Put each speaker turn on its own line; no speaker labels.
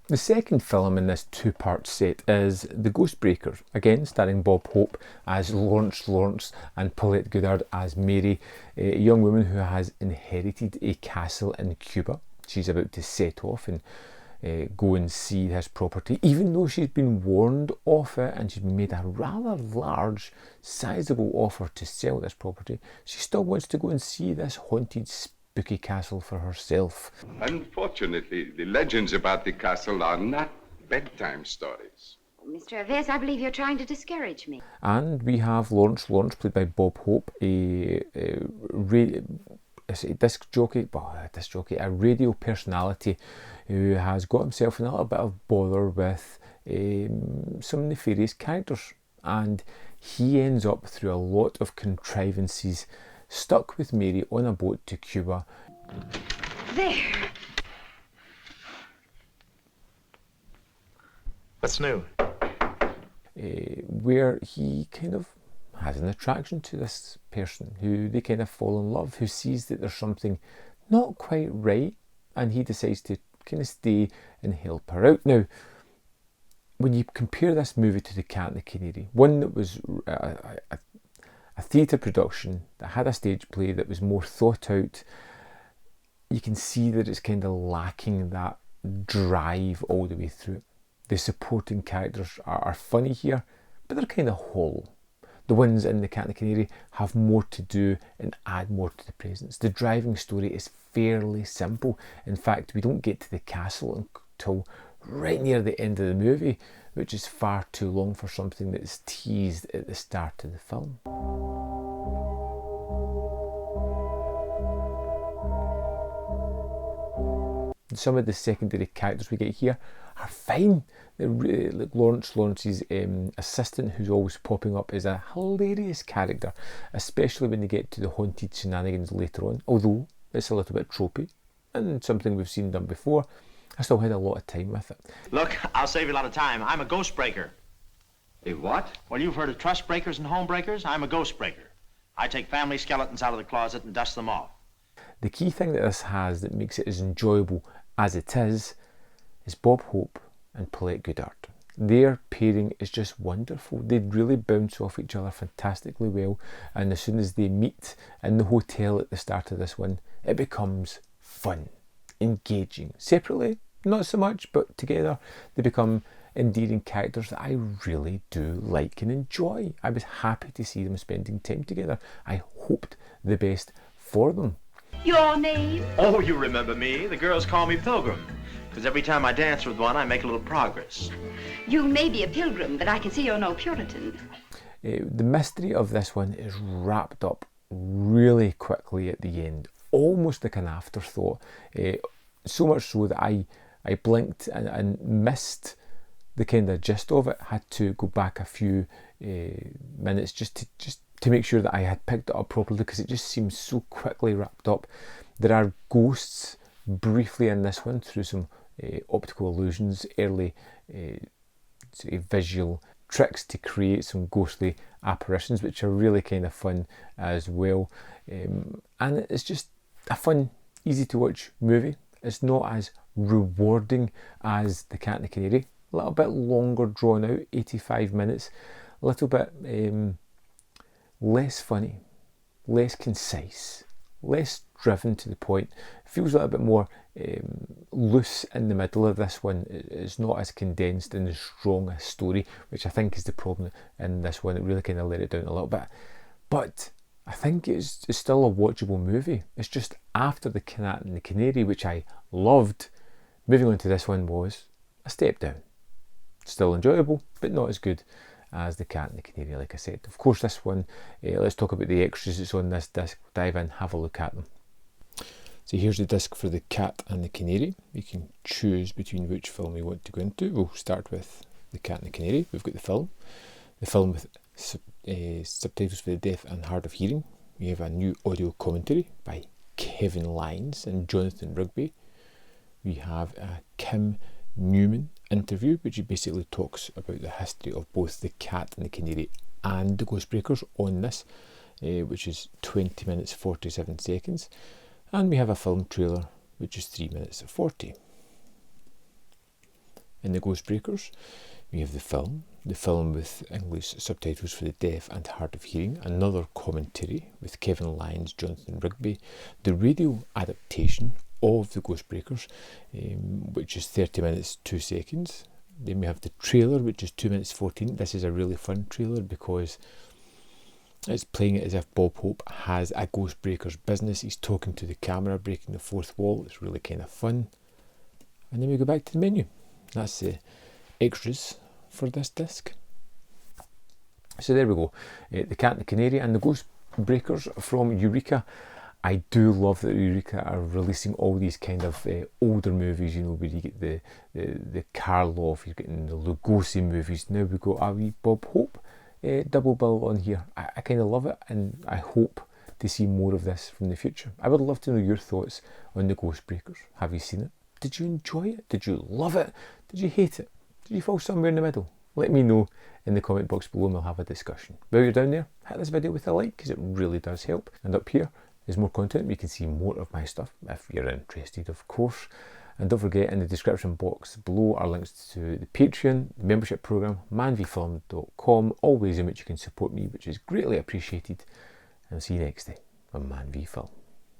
The second film in this two-part set is The Ghostbreakers, again starring Bob Hope as Lawrence and Paulette Goddard as Mary, a young woman who has inherited a castle in Cuba. She's about to set off and go and see this property, even though she's been warned off it and she's been made a rather large, sizable offer to sell this property. She still wants to go and see this haunted, spooky castle for herself.
Unfortunately, the legends about the castle are not bedtime stories.
Mr. Heiress, I believe you're trying to discourage me.
And we have Lawrence, played by Bob Hope, a disc jockey, a radio personality who has got himself in a little bit of bother with some nefarious characters, and he ends up through a lot of contrivances stuck with Mary on a boat to Cuba.
There.
What's new?
Where he kind of has an attraction to this person who they kind of fall in love, who sees that there's something not quite right, and he decides to kind of stay and help her out. Now, when you compare this movie to The Cat and the Canary, one that was a theatre production that had a stage play that was more thought out, you can see that it's kind of lacking that drive all the way through. The supporting characters are funny here, but they're kind of hollow. The ones in The Cat and the Canary have more to do and add more to the presence. The driving story is fairly simple. In fact, we don't get to the castle until right near the end of the movie, which is far too long for something that's teased at the start of the film. Some of the secondary characters we get here are fine. Like Lawrence's assistant, who's always popping up, is a hilarious character, especially when they get to the haunted shenanigans later on. Although it's a little bit tropey and something we've seen done before, I still had a lot of time with it.
Look, I'll save you a lot of time. I'm a ghost breaker.
A what?
Well, you've heard of trust breakers and home breakers. I'm a ghost breaker. I take family skeletons out of the closet and dust them off.
The key thing that this has that makes it as enjoyable as it is Bob Hope and Paulette Goddard. Their pairing is just wonderful. They really bounce off each other fantastically well, and as soon as they meet in the hotel at the start of this one, it becomes fun, engaging. Separately, not so much, but together they become endearing characters that I really do like and enjoy. I was happy to see them spending time together. I hoped the best for them.
Your name?
Oh, you remember me. The girls call me Pilgrim, because every time I dance with one, I make a little progress.
You may be a pilgrim, but I can see you're no Puritan.
The mystery of this one is wrapped up really quickly at the end, almost like an afterthought. So much so that I blinked and missed the kind of gist of it. Had to go back a few minutes just to make sure that I had picked it up properly, because it just seems so quickly wrapped up. There are ghosts briefly in this one through some optical illusions, early visual tricks to create some ghostly apparitions, which are really kind of fun as well. And it's just a fun, easy to watch movie. It's not as rewarding as The Cat and the Canary. A little bit longer drawn out, 85 minutes. A little bit less funny, less concise, less driven to the point. It feels a little bit more loose in the middle of this one. It's not as condensed and as strong a story, which I think is the problem in this one. It really kind of let it down a little bit. But I think it's still a watchable movie. It's just after The Cat and the Canary, which I loved, moving on to this one was a step down. Still enjoyable, but not as good as The Cat and the Canary, like I said. Of course, this one, let's talk about the extras that's on this disc. Dive in, have a look at them. So here's the disc for The Cat and the Canary. You can choose between which film you want to go into. We'll start with The Cat and the Canary. We've got the film with subtitles for the deaf and hard of hearing. We have a new audio commentary by Kevin Lyons and Jonathan Rugby. We have a Kim Newman interview, which basically talks about the history of both The Cat and the Canary and The Ghostbreakers on this, which is 20 minutes 47 seconds. And we have a film trailer, which is 3 minutes 40. in the Ghostbreakers. We have the film with English subtitles for the deaf and hard of hearing, another commentary with Kevin Lyons, Jonathan Rigby, the radio adaptation of the Ghostbreakers, which is 30 minutes 2 seconds. Then we have the trailer, which is 2 minutes 14. This is a really fun trailer because it's playing it as if Bob Hope has a Ghostbreakers business. He's talking to the camera, breaking the fourth wall. It's really kind of fun. And then we go back to the menu. That's the extras for this disc. So there we go. The Cat and the Canary and the Ghostbreakers from Eureka. I do love that Eureka are releasing all these kind of older movies, you know, where you get the Karloff, you're getting the Lugosi movies. Now we've got a wee Bob Hope double bill on here. I kind of love it, and I hope to see more of this from the future. I would love to know your thoughts on the Ghostbreakers. Have you seen it? Did you enjoy it? Did you love it? Did you hate it? Did you fall somewhere in the middle? Let me know in the comment box below and we'll have a discussion. While you're down there, hit this video with a like because it really does help. And up here is more content where you can see more of my stuff if you're interested, of course. And don't forget, in the description box below are links to the Patreon, the membership program, manvfilm.com, all ways in which you can support me, which is greatly appreciated. And I'll see you next time on Man v Film.